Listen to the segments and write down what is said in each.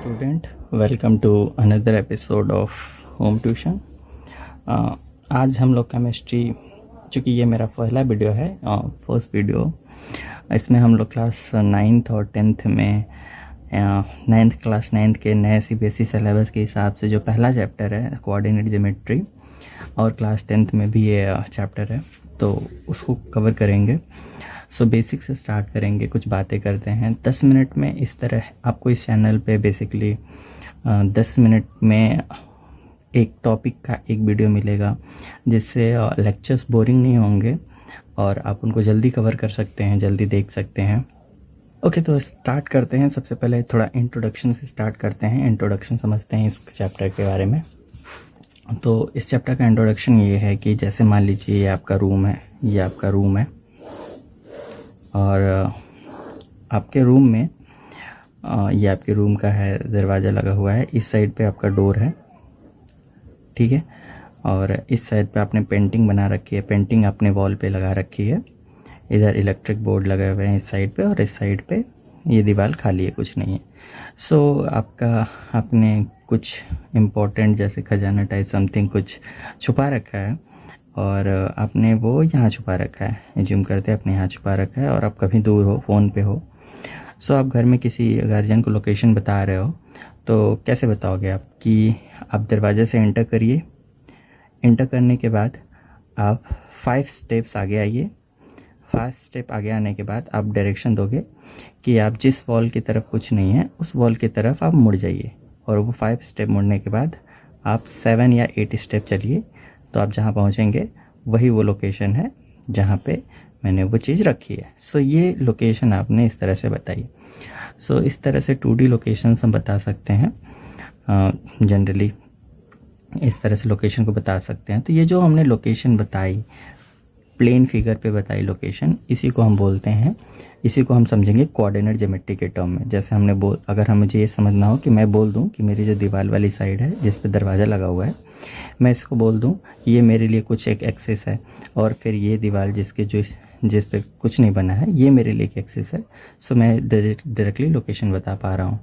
Student, welcome to another episode of home tuition. आज हम लोग केमिस्ट्री, चूँकि ये मेरा पहला वीडियो है, फर्स्ट वीडियो, इसमें हम लोग क्लास 9th और 10th में क्लास 9th के नए CBSE सिलेबस के हिसाब से जो पहला चैप्टर है कोऑर्डिनेट ज्योमेट्री, और क्लास 10th में भी ये चैप्टर है, तो उसको कवर करेंगे। सो बेसिक से स्टार्ट करेंगे, कुछ बातें करते हैं 10 मिनट में। इस तरह आपको इस चैनल पे बेसिकली 10 मिनट में एक टॉपिक का एक वीडियो मिलेगा, जिससे लेक्चर्स बोरिंग नहीं होंगे और आप उनको जल्दी कवर कर सकते हैं, जल्दी देख सकते हैं। ओके, तो स्टार्ट करते हैं। सबसे पहले थोड़ा इंट्रोडक्शन से स्टार्ट करते हैं। इंट्रोडक्शन समझते हैं इस चैप्टर के बारे में। तो इस चैप्टर का इंट्रोडक्शन ये है कि जैसे मान लीजिए ये आपका रूम है, ये आपका रूम है, और आपके रूम में ये आपके रूम का है, दरवाज़ा लगा हुआ है, इस साइड पे आपका डोर है, ठीक है, और इस साइड पे आपने पेंटिंग बना रखी है, पेंटिंग आपने वॉल पे लगा रखी है। इधर इलेक्ट्रिक बोर्ड लगे हुए हैं इस साइड पे, और इस साइड पे ये दीवार खाली है, कुछ नहीं है। सो आपने कुछ इम्पोर्टेंट जैसे खजाना टाइप समथिंग कुछ छुपा रखा है, और आपने वो यहाँ छुपा रखा है, एज्यूम करते हैं आपने यहाँ छुपा रखा है, और आप कभी दूर हो, फ़ोन पे हो। सो आप घर में किसी गार्जियन को लोकेशन बता रहे हो, तो कैसे बताओगे आप कि आप दरवाजे से एंटर करिए। एंटर करने के बाद आप 5 स्टेप्स आगे आइए। 5 स्टेप आगे आने के बाद आप डायरेक्शन दोगे कि आप जिस वॉल की तरफ कुछ नहीं है, उस वॉल की तरफ आप मुड़ जाइए, और वो 5 स्टेप मुड़ने के बाद आप 7 या 8 स्टेप चलिए, तो आप जहाँ पहुँचेंगे वही वो लोकेशन है जहाँ पे मैंने वो चीज़ रखी है। सो ये लोकेशन आपने इस तरह से बताई। सो इस तरह से 2D लोकेशन हम बता सकते हैं, जनरली इस तरह से लोकेशन को बता सकते हैं। तो ये जो हमने लोकेशन बताई, प्लेन फिगर पे बताई लोकेशन, इसी को हम बोलते हैं, इसी को हम समझेंगे कोऑर्डिनेट ज्योमेट्री के टर्म में। जैसे हमने अगर मुझे ये समझना हो कि मैं बोल दूं कि मेरी जो दीवार वाली साइड है जिस पे दरवाज़ा लगा हुआ है, मैं इसको बोल दूं कि ये मेरे लिए कुछ एक एक्सिस है, और फिर ये दीवार जिस पे कुछ नहीं बना है, ये मेरे लिए एक एक्सिस है। सो मैं डायरेक्टली लोकेशन बता पा रहा हूँ।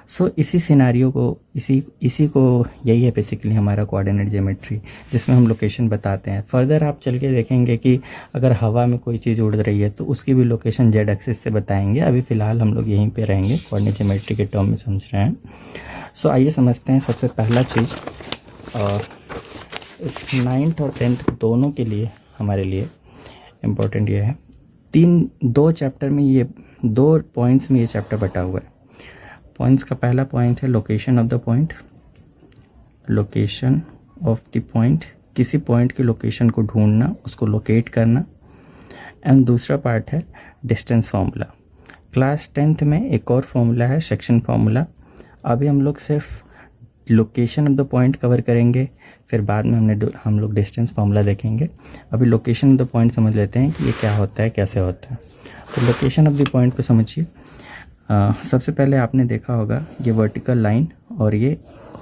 सो इसी सिनारियो को, इसी को, यही है बेसिकली हमारा कोऑर्डिनेट ज्योमेट्री, जिसमें हम लोकेशन बताते हैं। फर्दर आप चल के देखेंगे कि अगर हवा में कोई चीज़ उड़ रही है तो उसकी भी लोकेशन जेड एक्सिस से बताएंगे। अभी फ़िलहाल हम लोग यहीं पे रहेंगे, कोऑर्डिनेट ज्योमेट्री के टर्म में समझ रहे हैं। सो आइए समझते हैं। सबसे पहला चीज़, इस 9th और 10th दोनों के लिए हमारे लिए इम्पोर्टेंट ये है, 2 चैप्टर में, ये 2 पॉइंट्स में ये चैप्टर बटा हुआ है। पॉइंट्स का पहला पॉइंट है location of the point, location of the point, किसी पॉइंट की लोकेशन को ढूंढना, उसको लोकेट करना। एंड दूसरा पार्ट है डिस्टेंस फार्मूला। क्लास 10th में एक और फार्मूला है, सेक्शन फार्मूला। अभी हम लोग सिर्फ location of the point cover करेंगे, फिर बाद में हम लोग डिस्टेंस फार्मूला देखेंगे। अभी लोकेशन ऑफ द पॉइंट समझ लेते हैं कि ये क्या होता है, कैसे होता है। तो लोकेशन ऑफ द पॉइंट को समझिए। सबसे पहले आपने देखा होगा ये वर्टिकल लाइन और ये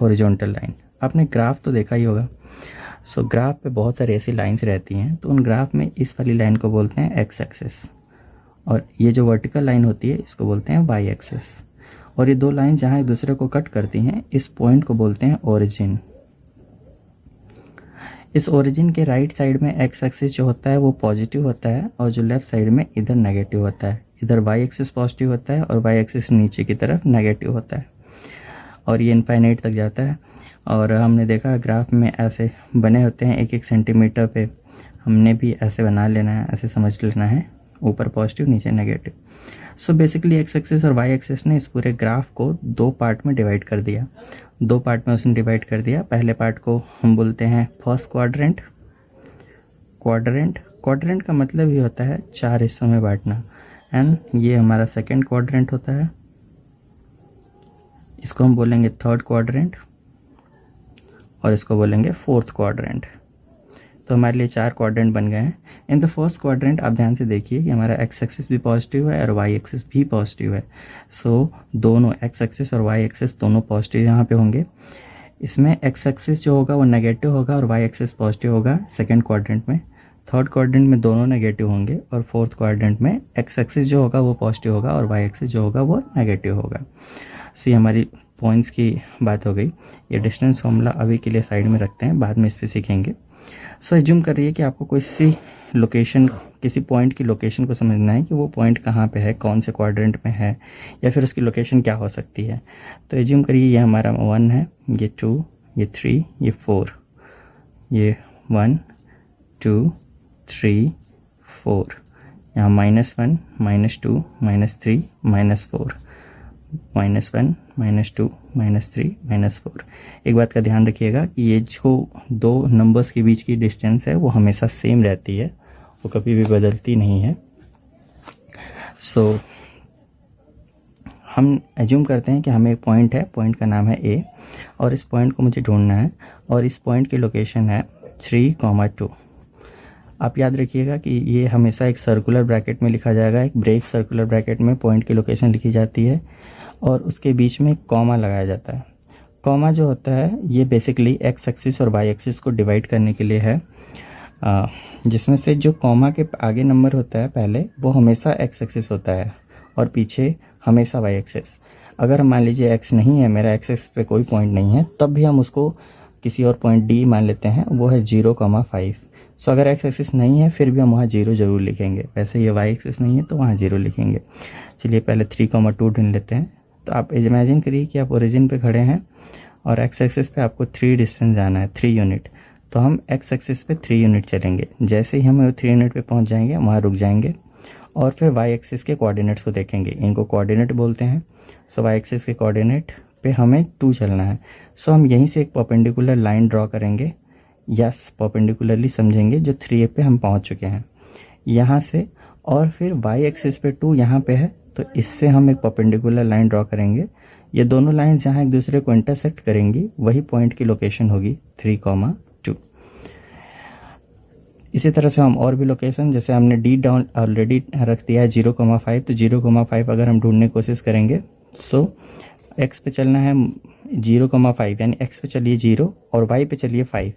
हॉरिजॉन्टल लाइन। आपने ग्राफ तो देखा ही होगा। सो ग्राफ पे बहुत सारी ऐसी लाइंस रहती हैं, तो उन ग्राफ में इस वाली लाइन को बोलते हैं एक्स एक्सिस, और ये जो वर्टिकल लाइन होती है इसको बोलते हैं वाई एक्सिस। और ये 2 लाइन जहाँ एक दूसरे को कट करती हैं, इस पॉइंट को बोलते हैं ओरिजिन। इस ओरिजिन के राइट साइड में एक्स एक्सिस जो होता है वो पॉजिटिव होता है, और जो लेफ़्ट साइड में इधर नेगेटिव होता है। इधर वाई एक्सिस पॉजिटिव होता है और वाई एक्सिस नीचे की तरफ नेगेटिव होता है, और ये इनफाइनाइट तक जाता है। और हमने देखा ग्राफ में ऐसे बने होते हैं 1-1 सेंटीमीटर पे, हमने भी ऐसे बना लेना है, ऐसे समझ लेना है, ऊपर पॉजिटिव नीचे negative. So basically x axis और वाई एक्सिस ने इस पूरे ग्राफ को 2 पार्ट में डिवाइड कर दिया। 2 पार्ट में उसने डिवाइड कर दिया। पहले पार्ट को हम बोलते हैं फर्स्ट क्वाड्रेंट। क्वाड्रेंट का मतलब ये होता है 4 हिस्सों में बांटना। एंड ये हमारा सेकंड क्वाड्रेंट होता है, इसको हम बोलेंगे थर्ड क्वाड्रेंट, और इसको बोलेंगे फोर्थ क्वाड्रेंट। तो हमारे लिए 4 क्वाड्रेंट बन गए हैं। इन द फर्स्ट क्वाड्रेंट आप ध्यान से देखिए कि हमारा एक्स एक्सिस भी पॉजिटिव है और वाई एक्सिस भी पॉजिटिव है। सो दोनों एक्स एक्सिस और वाई एक्सिस दोनों पॉजिटिव यहाँ पे होंगे। इसमें एक्स एक्सिस जो होगा वो नेगेटिव होगा और वाई एक्सिस पॉजिटिव होगा सेकंड क्वाड्रेंट में। थर्ड क्वाड्रेंट में दोनों नेगेटिव होंगे, और फोर्थ क्वाड्रेंट में एक्स एक्सिस जो होगा वो पॉजिटिव होगा और वाई एक्सिस जो होगा वो नेगेटिव होगा। सो ये हमारी पॉइंट्स की बात हो गई। ये डिस्टेंस फॉर्मूला अभी के लिए साइड में रखते हैं, बाद में इस पर सीखेंगे। सो एज्यूम करिए कि आपको कोई सी लोकेशन, किसी पॉइंट की लोकेशन को समझना है कि वो पॉइंट कहाँ पे है, कौन से क्वाड्रेंट में है, या फिर उसकी लोकेशन क्या हो सकती है। तो एज्यूम करिए ये हमारा 1 है, ये 2, ये 3, ये 4, ये 1 2 3 4, यहाँ -1 -2 -3 -4, -1 -2 -3 -4। एक बात का ध्यान रखिएगा कि ये जो दो नंबर्स के बीच की डिस्टेंस है वो हमेशा सेम रहती है, वो कभी भी बदलती नहीं है। सो हम एज्यूम करते हैं कि हमें एक पॉइंट है, पॉइंट का नाम है ए, और इस पॉइंट को मुझे ढूंढना है, और इस पॉइंट की लोकेशन है 3, 2। आप याद रखिएगा कि ये हमेशा एक सर्कुलर ब्रैकेट में लिखा जाएगा, एक ब्रेक सर्कुलर ब्रैकेट में पॉइंट की लोकेशन लिखी जाती है, और उसके बीच में कॉमा लगाया जाता है। कॉमा जो होता है ये बेसिकली एक्स एक्सिस और वाई एक्सिस को डिवाइड करने के लिए है, जिसमें से जो कॉमा के आगे नंबर होता है पहले, वो हमेशा एक्स एक्सिस होता है और पीछे हमेशा वाई एक्सिस। अगर मान लीजिए एक्स नहीं है, मेरा एक्स एक्सिस पे कोई पॉइंट नहीं है, तब भी हम उसको किसी और पॉइंट डी मान लेते हैं, वो है 0,5। सो अगर एक्स एक्सिस नहीं है फिर भी हम वहाँ 0 ज़रूर लिखेंगे। वैसे ये वाई एक्सिस नहीं है तो वहाँ 0 लिखेंगे। चलिए पहले 3,2 ढूंढ लेते हैं। तो आप इमेजिन करिए कि आप ओरिजिन पे खड़े हैं और एक्स एक्सिस पे आपको 3 डिस्टेंस जाना है, 3 यूनिट। तो हम एक्स एक्सिस पे 3 यूनिट चलेंगे। जैसे ही हम 3 यूनिट पे पहुंच जाएंगे वहाँ रुक जाएंगे, और फिर वाई एक्सिस के कोऑर्डिनेट्स को देखेंगे। इनको कोऑर्डिनेट बोलते हैं। सो वाई एक्सिस के कोऑर्डिनेट पे हमें 2 चलना है। सो हम यहीं से एक परपेंडिकुलर लाइन ड्रॉ करेंगे, यस परपेंडिकुलरली समझेंगे, जो 3 पे हम पहुंच चुके हैं यहाँ से। और फिर वाई एक्सिस पे 2 यहाँ पे है, तो इससे हम एक परपेंडिकुलर लाइन ड्रॉ करेंगे। ये दोनों लाइंस जहाँ एक दूसरे को इंटरसेक्ट करेंगी वही पॉइंट की लोकेशन होगी 3,2। इसी तरह से हम और भी लोकेशन, जैसे हमने डी डाउन ऑलरेडी रख दिया है 0,5, तो 0,5 अगर हम ढूंढने की कोशिश करेंगे, सो एक्स पे चलना है 0,5, यानी एक्स पे चलिए 0 और वाई पे चलिए 5।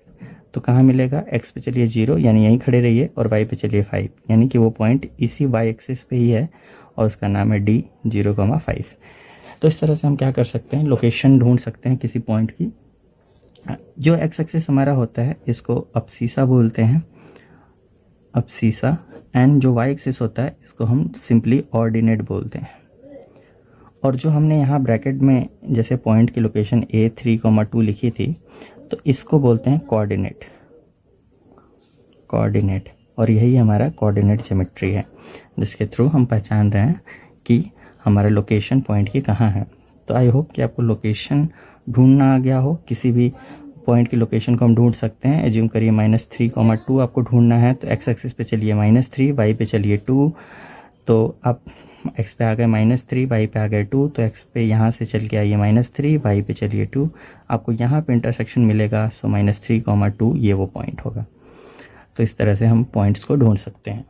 तो कहाँ मिलेगा? एक्स पे चलिए 0, यानी यहीं खड़े रहिए, और वाई पे चलिए 5, यानी कि वो पॉइंट इसी वाई एक्सिस पे ही है और उसका नाम है डी 0,5। तो इस तरह से हम क्या कर सकते हैं, लोकेशन ढूंढ सकते हैं किसी पॉइंट की। जो एक्स एक्सिस हमारा होता है इसको अब्सीसा बोलते हैं, अब्सीसा। एंड जो वाई एक्सिस होता है इसको हम सिंपली ऑर्डिनेट बोलते हैं। और जो हमने यहाँ ब्रैकेट में जैसे पॉइंट की लोकेशन A 3,2 लिखी थी, तो इसको बोलते हैं कोऑर्डिनेट, कोऑर्डिनेट। और यही हमारा कोऑर्डिनेट ज्योमेट्री है, जिसके थ्रू हम पहचान रहे हैं कि हमारा लोकेशन पॉइंट की कहाँ है। तो आई होप कि आपको लोकेशन ढूंढना आ गया हो। किसी भी पॉइंट की लोकेशन को हम ढूंढ सकते हैं। एज्यूम करिए -3,2 आपको ढूंढना है, तो एक्स एक्सिस पे चलिए -3, वाई पे चलिए 2। तो आप एक्स पे आ गए -3, वाई पे आ गए 2, तो एक्स पे यहाँ से चल के आइए -3, वाई पे चलिए 2। आपको यहाँ पे इंटरसेक्शन मिलेगा, सो -3,2 ये वो पॉइंट होगा। तो इस तरह से हम पॉइंट्स को ढूंढ सकते हैं।